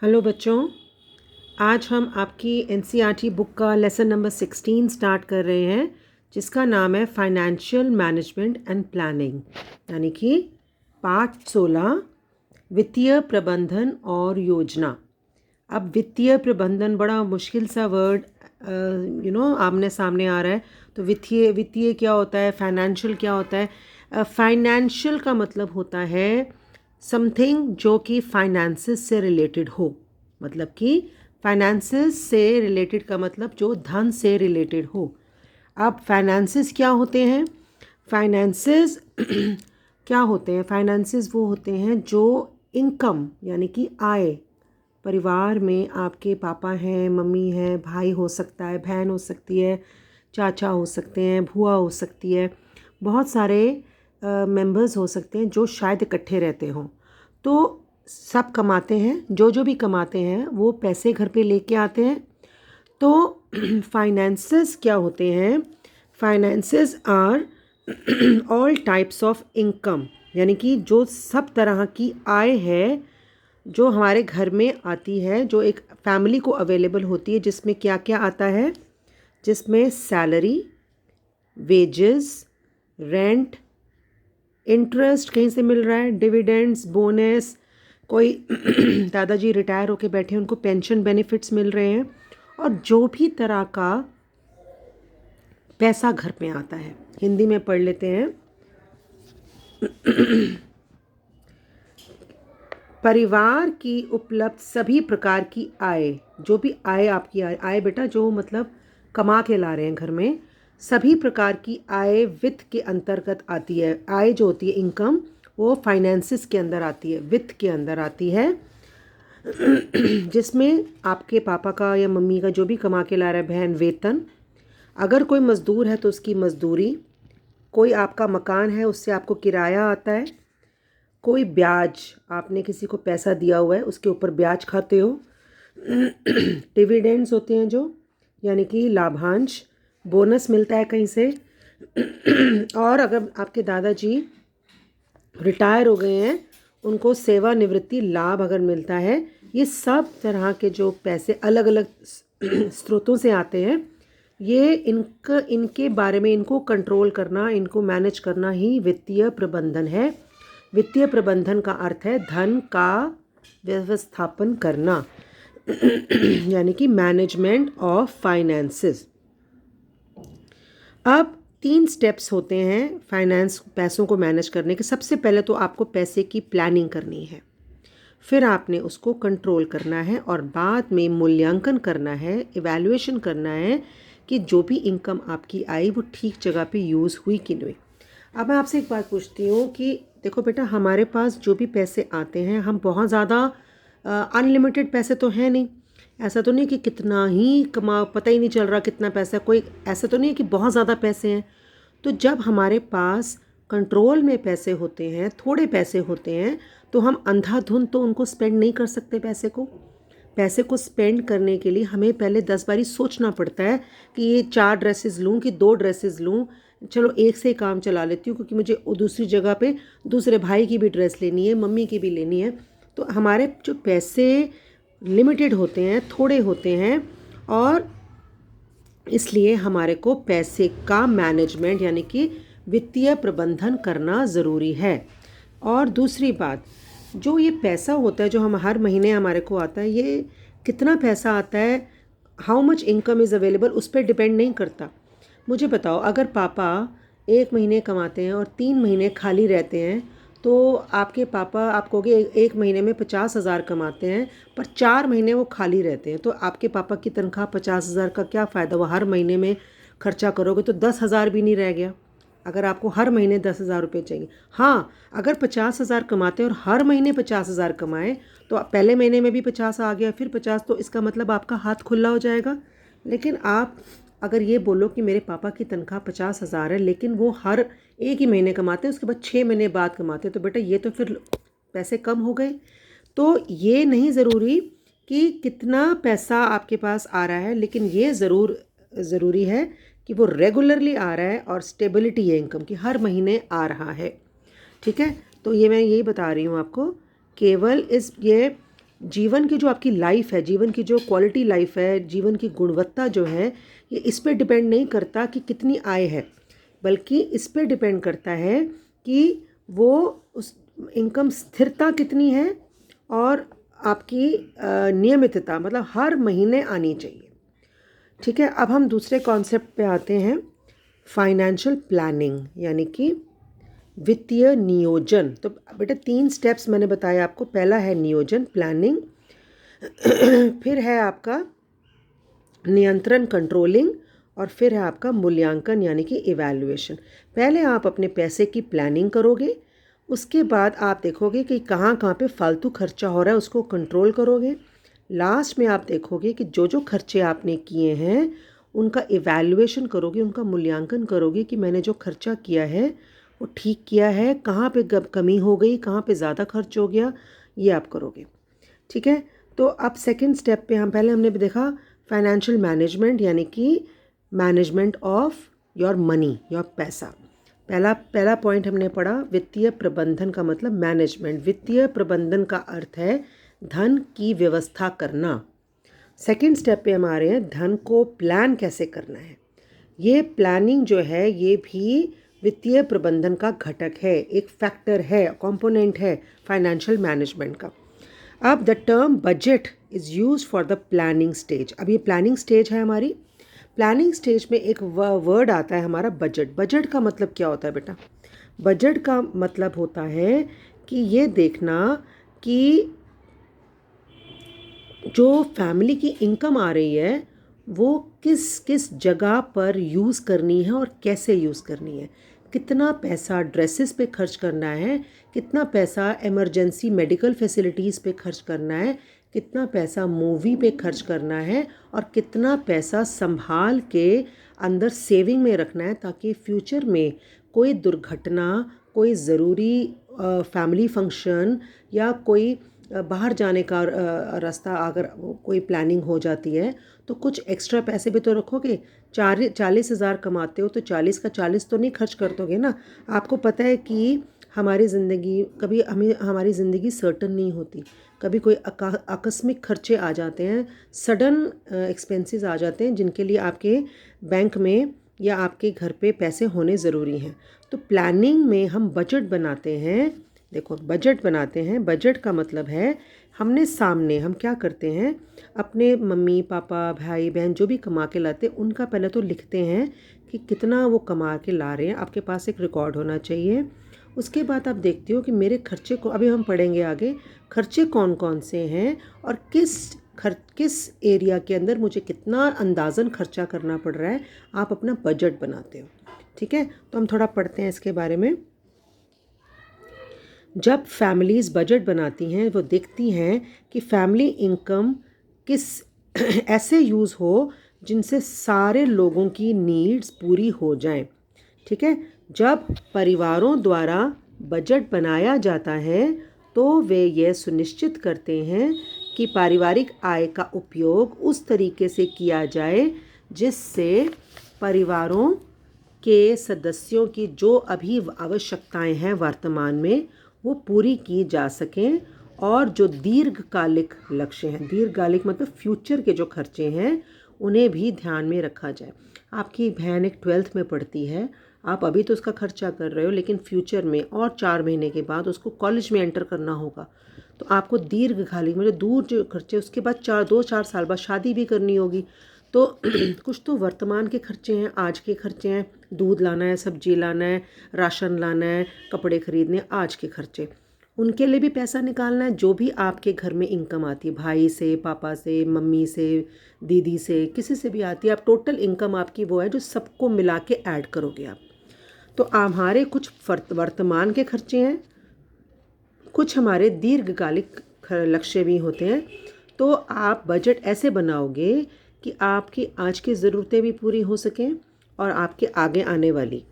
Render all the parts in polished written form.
Hello बच्चों, आज हम आपकी एनसीईआरटी बुक का लेसन नंबर 16 स्टार्ट कर रहे हैं, जिसका नाम है फाइनेंशियल मैनेजमेंट एंड प्लानिंग, यानी कि पाठ 16 वित्तीय प्रबंधन और योजना। अब वित्तीय प्रबंधन बड़ा मुश्किल सा वर्ड आमने सामने आ रहा है। तो वित्तीय क्या होता है, फाइनेंशियल क्या होता है। फाइनेंशियल का मतलब होता है समथिंग जो कि फाइनेंसेस से रिलेटेड हो, मतलब कि फाइनेंसेस से रिलेटेड का मतलब जो धन से रिलेटेड हो। अब फाइनेंसेस क्या होते हैं? फाइनेंसेस क्या होते हैं? फाइनेंसेस वो होते हैं जो इनकम यानी कि आय, परिवार में आपके पापा हैं, मम्मी हैं, भाई हो सकता है, बहन हो सकती है, चाचा हो सकते हैं, बुआ हो सकती है, बहुत सारे मेंबर्स हो सकते हैं जो शायद इकट्ठे रहते हों। तो सब कमाते हैं, जो भी कमाते हैं वो पैसे घर पे लेके आते हैं। तो फाइनेंसेस क्या होते हैं? Finances are all types of income, यानी कि जो सब तरह की आय है जो हमारे घर में आती है, जो एक फैमिली को अवेलेबल होती है, जिसमें क्या क्या आता है? जिसमें सैलरी, वेजेस, रेंट, इंटरेस्ट कहीं से मिल रहा है, डिविडेंड्स, बोनस, कोई दादाजी रिटायर होके बैठे हैं उनको पेंशन बेनिफिट्स मिल रहे हैं, और जो भी तरह का पैसा घर में आता है। हिंदी में पढ़ लेते हैं। परिवार की उपलब्ध सभी प्रकार की आय, जो भी आय आपकी आय बेटा जो मतलब कमा के ला रहे हैं घर में, सभी प्रकार की आय वित्त के अंतर्गत आती है। आय जो होती है इनकम, वो फाइनेंसिस के अंदर आती है, वित्त के अंदर आती है, जिसमें आपके पापा का या मम्मी का जो भी कमा के ला रहा है, बहन वेतन, अगर कोई मज़दूर है तो उसकी मज़दूरी, कोई आपका मकान है उससे आपको किराया आता है, कोई ब्याज, आपने किसी को पैसा दिया हुआ है उसके ऊपर ब्याज खाते हो, डिविडेंड्स होते हैं जो, यानी कि लाभांश, बोनस मिलता है कहीं से, और अगर आपके दादाजी रिटायर हो गए हैं उनको सेवानिवृत्ति लाभ अगर मिलता है। ये सब तरह के जो पैसे अलग अलग स्रोतों से आते हैं, ये इनके बारे में इनको कंट्रोल करना, इनको मैनेज करना ही वित्तीय प्रबंधन है। वित्तीय प्रबंधन का अर्थ है धन का व्यवस्थापन करना, यानी कि मैनेजमेंट ऑफ फाइनेंसेस। अब 3 स्टेप्स होते हैं फाइनेंस पैसों को मैनेज करने के। सबसे पहले तो आपको पैसे की प्लानिंग करनी है, फिर आपने उसको कंट्रोल करना है, और बाद में मूल्यांकन करना है, इवैल्यूएशन करना है कि जो भी इनकम आपकी आई वो ठीक जगह पे यूज़ हुई कि नहीं। अब मैं आपसे एक बात पूछती हूँ कि देखो बेटा, हमारे पास जो भी पैसे आते हैं, हम बहुत ज़्यादा अनलिमिटेड पैसे तो हैं नहीं। ऐसा तो नहीं कि कितना ही कमा, पता ही नहीं चल रहा कितना पैसा, कोई ऐसा तो नहीं है कि बहुत ज़्यादा पैसे हैं। तो जब हमारे पास कंट्रोल में पैसे होते हैं, थोड़े पैसे होते हैं, तो हम अंधाधुंध तो उनको स्पेंड नहीं कर सकते। पैसे को स्पेंड करने के लिए हमें पहले 10 बारी सोचना पड़ता है कि ये 4 ड्रेसेस लूँ कि 2 ड्रेसेस लूँ। चलो एक से ही काम चला लेती हूँ, क्योंकि मुझे दूसरी जगह पे दूसरे भाई की भी ड्रेस लेनी है, मम्मी की भी लेनी है। तो हमारे जो पैसे लिमिटेड होते हैं, थोड़े होते हैं, और इसलिए हमारे को पैसे का मैनेजमेंट यानी कि वित्तीय प्रबंधन करना ज़रूरी है। और दूसरी बात, जो ये पैसा होता है जो हम हर महीने हमारे को आता है, ये कितना पैसा आता है, how much income is available, उस पर डिपेंड नहीं करता। मुझे बताओ, अगर पापा 1 महीने कमाते हैं और 3 महीने खाली रहते हैं, तो आपके पापा, आप कहोगे 1 महीने में 50,000 कमाते हैं पर 4 महीने वो खाली रहते हैं, तो आपके पापा की तनख्वाह 50,000 का क्या फ़ायदा? वो हर महीने में खर्चा करोगे तो 10,000 भी नहीं रह गया, अगर आपको हर महीने 10,000 रुपये चाहिए। हाँ, अगर 50,000 कमाते हैं और हर महीने 50,000 कमाएं, तो पहले महीने में भी 50 आ गया, फिर 50, तो इसका मतलब आपका हाथ खुला हो जाएगा। लेकिन आप अगर ये बोलो कि मेरे पापा की तनख्वाह 50,000 है, लेकिन वो हर एक ही महीने कमाते हैं, उसके बाद 6 महीने बाद कमाते हैं, तो बेटा ये तो फिर पैसे कम हो गए। तो ये नहीं ज़रूरी कि कितना पैसा आपके पास आ रहा है, लेकिन ये ज़रूरी है कि वो रेगुलरली आ रहा है और स्टेबिलिटी है इनकम की, हर महीने आ रहा है। ठीक है, तो ये मैं यही बता रही हूँ आपको। केवल ये जीवन की जो आपकी लाइफ है, जीवन की जो क्वालिटी लाइफ है, जीवन की गुणवत्ता जो है, ये इस पे डिपेंड नहीं करता कि कितनी आय है, बल्कि इस पे डिपेंड करता है कि वो उस इनकम स्थिरता कितनी है और आपकी नियमितता, मतलब हर महीने आनी चाहिए। ठीक है, अब हम दूसरे कॉन्सेप्ट पे आते हैं, फाइनेंशियल प्लानिंग यानी कि वित्तीय नियोजन। तो बेटा 3 स्टेप्स मैंने बताया आपको। पहला है नियोजन, प्लानिंग, फिर है आपका नियंत्रण, कंट्रोलिंग, और फिर है आपका मूल्यांकन यानी कि इवैल्यूएशन। पहले आप अपने पैसे की प्लानिंग करोगे, उसके बाद आप देखोगे कि कहाँ कहाँ पे फालतू खर्चा हो रहा है, उसको कंट्रोल करोगे। लास्ट में आप देखोगे कि जो जो खर्चे आपने किए हैं उनका इवैल्यूएशन करोगे, उनका मूल्यांकन करोगे कि मैंने जो खर्चा किया है वो ठीक किया है, कहाँ पे कमी हो गई, कहाँ पे ज़्यादा खर्च हो गया, ये आप करोगे। ठीक है, तो अब सेकंड स्टेप पे हमने भी देखा फाइनेंशियल मैनेजमेंट यानी कि management of your money, your पैसा। पहला पॉइंट हमने पढ़ा वित्तीय प्रबंधन का मतलब मैनेजमेंट। वित्तीय प्रबंधन का अर्थ है धन की व्यवस्था करना। सेकंड स्टेप पे हम आ रहे हैं धन को प्लान कैसे करना है। ये प्लानिंग जो है ये भी वित्तीय प्रबंधन का घटक है, एक फैक्टर है, कंपोनेंट है फाइनेंशियल मैनेजमेंट का। अब the term budget is use for the planning stage. अब ये प्लानिंग स्टेज है हमारी। प्लानिंग स्टेज में एक वर्ड आता है हमारा बजट। बजट का मतलब क्या होता है बेटा? बजट का मतलब होता है कि ये देखना कि जो फैमिली की इनकम आ रही है वो किस किस जगह पर यूज़ करनी है और कैसे यूज़ करनी है। कितना पैसा ड्रेसेस पे खर्च करना है, कितना पैसा इमरजेंसी मेडिकल फैसिलिटीज़ पे खर्च करना है, कितना पैसा मूवी पे खर्च करना है, और कितना पैसा संभाल के अंदर सेविंग में रखना है ताकि फ्यूचर में कोई दुर्घटना, कोई ज़रूरी फैमिली फंक्शन या कोई बाहर जाने का रास्ता अगर कोई प्लानिंग हो जाती है तो कुछ एक्स्ट्रा पैसे भी तो रखोगे। 40,000 कमाते हो तो 40 का 40 तो नहीं खर्च कर दोगे ना। आपको पता है कि हमारी ज़िंदगी कभी हमारी ज़िंदगी सर्टन नहीं होती, कभी कोई आकस्मिक खर्चे आ जाते हैं, सडन एक्सपेंसेस आ जाते हैं जिनके लिए आपके बैंक में या आपके घर पे पैसे होने ज़रूरी हैं। तो प्लानिंग में हम बजट बनाते हैं। देखो बजट बनाते हैं, बजट का मतलब है हम क्या करते हैं, अपने मम्मी पापा भाई बहन जो भी कमा के लाते हैं उनका पहले तो लिखते हैं कि कितना वो कमा के ला रहे हैं, आपके पास एक रिकॉर्ड होना चाहिए। उसके बाद आप देखते हो कि मेरे खर्चे को, अभी हम पढ़ेंगे आगे, खर्चे कौन कौन से हैं और किस एरिया के अंदर मुझे कितना अंदाज़न खर्चा करना पड़ रहा है, आप अपना बजट बनाते हो। ठीक है, तो हम थोड़ा पढ़ते हैं इसके बारे में। जब फैमिलीज़ बजट बनाती हैं वो देखती हैं कि फैमिली इनकम किस ऐसे यूज़ हो जिनसे सारे लोगों की नीड्स पूरी हो जाएं। ठीक है, जब परिवारों द्वारा बजट बनाया जाता है तो वे ये सुनिश्चित करते हैं कि पारिवारिक आय का उपयोग उस तरीके से किया जाए जिससे परिवारों के सदस्यों की जो अभी आवश्यकताएं हैं वर्तमान में वो पूरी की जा सकें, और जो दीर्घकालिक लक्ष्य हैं, दीर्घकालिक मतलब फ्यूचर के जो खर्चे हैं, उन्हें भी ध्यान में रखा जाए। आपकी बहन एक 12th में पढ़ती है, आप अभी तो उसका खर्चा कर रहे हो लेकिन फ्यूचर में और 4 महीने के बाद उसको कॉलेज में एंटर करना होगा, तो आपको दीर्घकालिक मतलब दूर जो खर्चे, उसके बाद 2-4 साल बाद शादी भी करनी होगी, तो कुछ तो वर्तमान के खर्चे हैं, आज के खर्चे हैं, दूध लाना है, सब्जी लाना है, राशन लाना है, कपड़े खरीदने, आज के खर्चे, उनके लिए भी पैसा निकालना है। जो भी आपके घर में इनकम आती है, भाई से, पापा से, मम्मी से, दीदी से, किसी से भी आती है, आप टोटल इनकम आपकी वो है जो सबको मिला के ऐड करोगे आप। तो हमारे कुछ वर्तमान के खर्चे हैं, कुछ हमारे दीर्घकालिक लक्ष्य भी होते हैं। तो आप बजट ऐसे बनाओगे कि आपकी आज की ज़रूरतें भी पूरी हो सकें और आपके आगे आने वाली।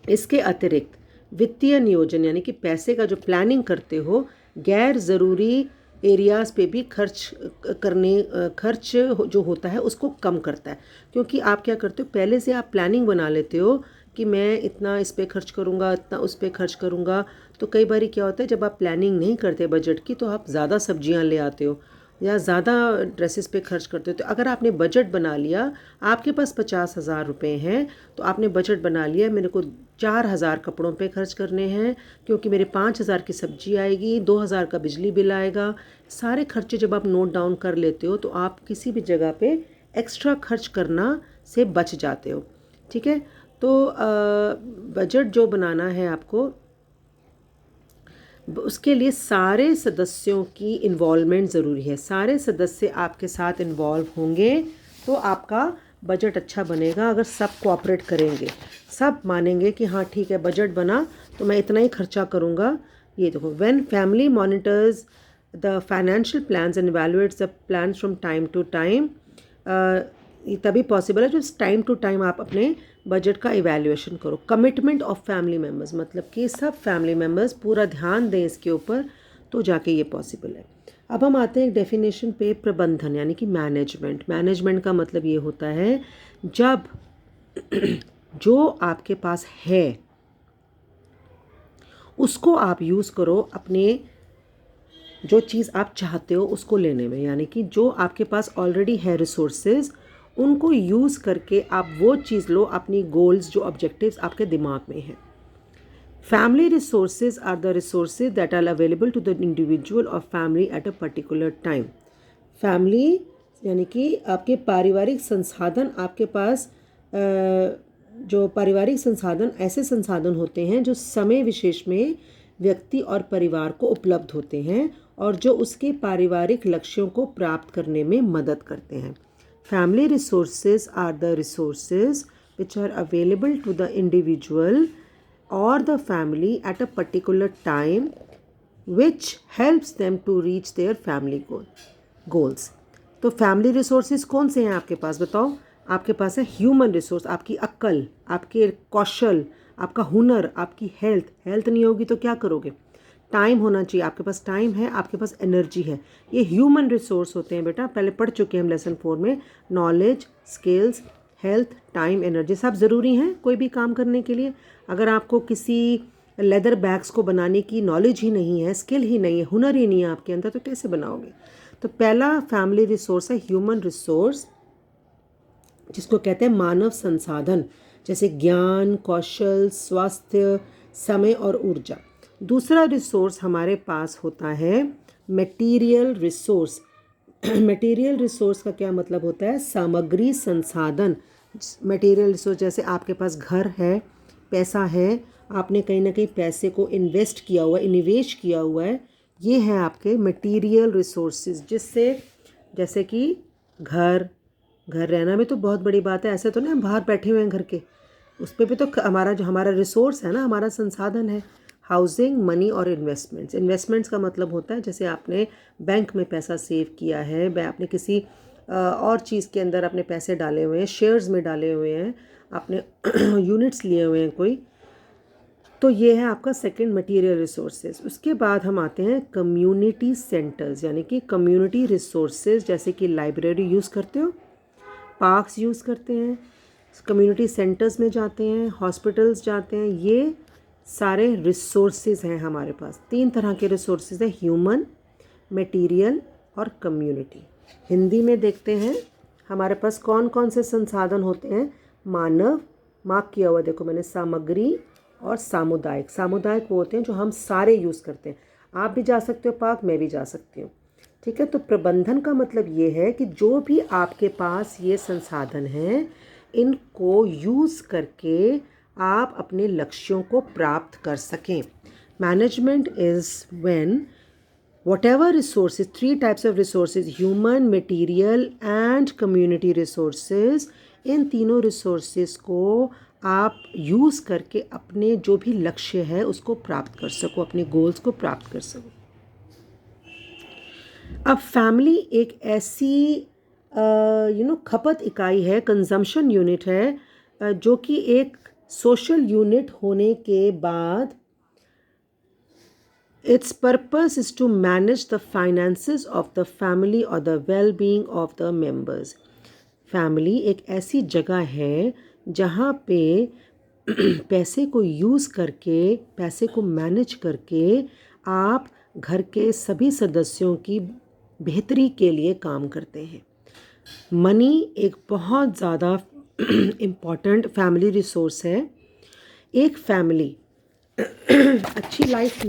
इसके अतिरिक्त वित्तीय नियोजन यानी कि पैसे का जो प्लानिंग करते हो, गैर ज़रूरी एरियाज़ पे भी खर्च जो होता है उसको कम करता है। क्योंकि आप क्या करते हो, पहले से आप प्लानिंग बना लेते हो कि मैं इतना इस पे खर्च करूँगा, इतना उस पे खर्च करूँगा, तो कई बार क्या होता है, जब आप प्लानिंग नहीं करते बजट की तो आप ज़्यादा सब्जियां ले आते हो या ज़्यादा ड्रेसेस पे खर्च करते हो। तो अगर आपने बजट बना लिया, आपके पास 50,000 रुपये हैं, तो आपने बजट बना लिया मेरे को 4,000 कपड़ों पे खर्च करने हैं, क्योंकि मेरे 5,000 की सब्जी आएगी, 2,000 का बिजली बिल आएगा। सारे खर्चे जब आप नोट डाउन कर लेते हो तो आप किसी भी जगह पे एक्स्ट्रा खर्च करना से बच जाते हो। ठीक है, तो बजट जो बनाना है आपको, उसके लिए सारे सदस्यों की इन्वॉल्वमेंट ज़रूरी है। सारे सदस्य आपके साथ इन्वॉल्व होंगे तो आपका बजट अच्छा बनेगा। अगर सब कोऑपरेट करेंगे, सब मानेंगे कि हाँ ठीक है बजट बना तो मैं इतना ही खर्चा करूँगा। ये देखो, when family monitors the financial plans and evaluates the plans from time to time, ये तभी पॉसिबल है जब टाइम टू टाइम आप अपने बजट का इवैल्यूएशन करो। कमिटमेंट ऑफ फैमिली मेम्बर्स, मतलब कि सब फैमिली मेम्बर्स पूरा ध्यान दें इसके ऊपर, तो जाके ये पॉसिबल है। अब हम आते हैं एक डेफिनेशन पे, प्रबंधन यानी कि मैनेजमेंट। मैनेजमेंट का मतलब ये होता है जब जो आपके पास है उसको आप यूज़ करो अपने जो चीज़ आप चाहते हो उसको लेने में, यानी कि जो आपके पास ऑलरेडी है रिसोर्सेज, उनको यूज़ करके आप वो चीज़ लो, अपनी गोल्स जो ऑब्जेक्टिव्स आपके दिमाग में हैं। Family resources are the resources that are available to the individual और family at a particular time. Family यानी कि आपके पारिवारिक संसाधन, आपके पास जो पारिवारिक संसाधन ऐसे संसाधन होते हैं जो समय विशेष में व्यक्ति और परिवार को उपलब्ध होते हैं और जो उसके पारिवारिक लक्ष्यों को प्राप्त करने में मदद करते हैं। Family resources are the resources which are available to the individual or the family at a particular time which helps them to reach their family goals। तो फैमिली रिसोर्सेज कौन से हैं आपके पास, बताओ। आपके पास है ह्यूमन रिसोर्स, आपकी अक्ल, आपके कौशल, आपका हुनर, आपकी हेल्थ। हेल्थ नहीं होगी तो क्या करोगे। टाइम होना चाहिए, आपके पास टाइम है, आपके पास एनर्जी है। ये ह्यूमन रिसोर्स होते हैं बेटा, पहले पढ़ चुके हैं हम लेसन 4 में। Knowledge, skills, health, time, energy सब ज़रूरी हैं कोई भी काम करने के लिए। अगर आपको किसी लेदर बैग्स को बनाने की नॉलेज ही नहीं है, स्किल ही नहीं है, हुनर ही नहीं है आपके अंदर, तो कैसे बनाओगे। तो पहला फैमिली रिसोर्स है ह्यूमन रिसोर्स, जिसको कहते हैं मानव संसाधन, जैसे ज्ञान, कौशल, स्वास्थ्य, समय और ऊर्जा। दूसरा रिसोर्स हमारे पास होता है मटेरियल रिसोर्स। मटेरियल रिसोर्स का क्या मतलब होता है, सामग्री संसाधन। मटेरियल रिसोर्स जैसे आपके पास घर है, पैसा है, आपने कहीं ना कहीं पैसे को इन्वेस्ट किया हुआ है, निवेश किया हुआ है, ये हैं आपके मटेरियल रिसोर्सेज। जिससे जैसे कि घर रहना भी तो बहुत बड़ी बात है, ऐसे तो नहीं हम बाहर बैठे हुए हैं घर के, उस पर भी तो हमारा जो हमारा रिसोर्स है ना, हमारा संसाधन है। हाउसिंग, मनी और इन्वेस्टमेंट्स। इन्वेस्टमेंट्स का मतलब होता है जैसे आपने बैंक में पैसा सेव किया है, आपने किसी और चीज़ के अंदर अपने पैसे डाले हुए हैं, शेयर्स में डाले हुए हैं, आपने यूनिट्स लिए हुए हैं कोई, तो ये है आपका सेकंड मटेरियल रिसोर्सेज। उसके बाद हम आते हैं कम्युनिटी सेंटर्स, यानी कि कम्युनिटी रिसोर्सेज, जैसे कि लाइब्रेरी यूज़ करते हो, पार्क्स यूज़ करते हैं, कम्युनिटी सेंटर्स में जाते हैं, हॉस्पिटल्स जाते हैं, ये सारे रिसोर्सेज हैं हमारे पास। 3 तरह के रिसोर्सेज हैं, ह्यूमन, मटेरियल और कम्युनिटी। हिंदी में देखते हैं हमारे पास कौन कौन से संसाधन होते हैं। मानव, मार्क किया हुआ देखो मैंने, सामग्री और सामुदायिक। सामुदायिक वो होते हैं जो हम सारे यूज़ करते हैं, आप भी जा सकते हो पार्क, मैं भी जा सकती हूँ। ठीक है, तो प्रबंधन का मतलब ये है कि जो भी आपके पास ये संसाधन हैं, इनको यूज़ करके आप अपने लक्ष्यों को प्राप्त कर सकें। Management is when whatever resources, 3 types of resources, human, material and community resources, इन तीनों रिसोर्सेज को आप यूज़ करके अपने जो भी लक्ष्य है उसको प्राप्त कर सको, अपने गोल्स को प्राप्त कर सको। अब फैमिली एक ऐसी खपत इकाई है, कंजम्पशन यूनिट है, जो कि एक सोशल यूनिट होने के बाद its purpose is to manage the finances of the family or the well-being of the members। Family एक ऐसी जगह है जहाँ पे पैसे को यूज़ करके, पैसे को मैनेज करके आप घर के सभी सदस्यों की बेहतरी के लिए काम करते हैं। मनी एक बहुत ज़्यादा इम्पॉर्टेंट फैमिली रिसोर्स है। एक फैमिली अच्छी लाइफ